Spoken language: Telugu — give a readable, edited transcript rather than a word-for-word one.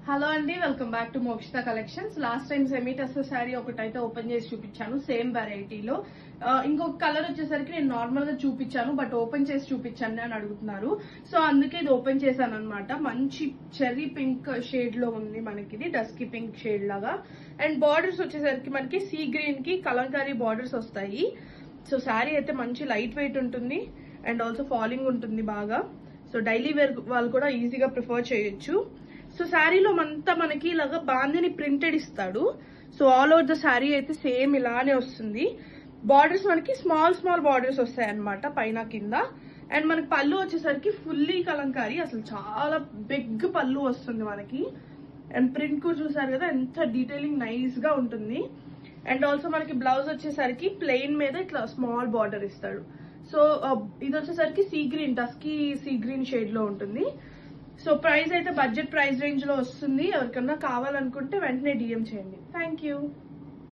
హలో అండి, welcome back to Mokshita collections. Last time semi test sari ఒకటైతే ఓపెన్ చేసి చూపించాను సేమ్ వెరైటీలో. ఇంకొక కలర్ వచ్చేసరికి నేను నార్మల్ గా చూపించాను, బట్ ఓపెన్ చేసి చూపించండి అని అడుగుతున్నారు. సో అందుకే ఇది ఓపెన్ చేశాను అనమాట. మంచి చెర్రీ పింక్ షేడ్ లో ఉంది మనకి, ఇది డస్కీ పింక్ షేడ్ లాగా. అండ్ బార్డర్స్ వచ్చేసరికి మనకి సీ గ్రీన్ కి కలంకారీ బార్డర్స్ వస్తాయి. సో శారీ అయితే మంచి లైట్ వెయిట్ ఉంటుంది అండ్ ఆల్సో ఫాలింగ్ ఉంటుంది బాగా. సో డైలీ వేర్ వాళ్ళు కూడా ఈజీగా ప్రిఫర్ చేయొచ్చు. సో శారీలో అంతా మనకి ఇలాగా బాందిని ప్రింటెడ్ ఇస్తాడు. So all over the sari అయితే సేమ్ ఇలానే వస్తుంది. బార్డర్స్ మనకి స్మాల్ స్మాల్ బార్డర్స్ వస్తాయి అనమాట పైన కింద. అండ్ మనకి పళ్ళు వచ్చేసరికి ఫుల్లీ కలంకారీ, అసలు చాలా బిగ్ పళ్ళు వస్తుంది మనకి. అండ్ ప్రింట్ కూడా చూసారు కదా ఎంత డీటెయిలింగ్ నైస్ గా ఉంటుంది. అండ్ ఆల్సో మనకి బ్లౌజ్ వచ్చేసరికి ప్లెయిన్ మీద ఇట్లా స్మాల్ బార్డర్ ఇస్తాడు. సో ఇది వచ్చేసరికి sea green, dusky sea green shade లో ఉంటుంది. సో ప్రైస్ అయితే బడ్జెట్ ప్రైస్ రేంజ్ లో వస్తుంది. ఎవరికన్నా కావాలనుకుంటే వెంటనే డిఎం చేయండి. Thank you.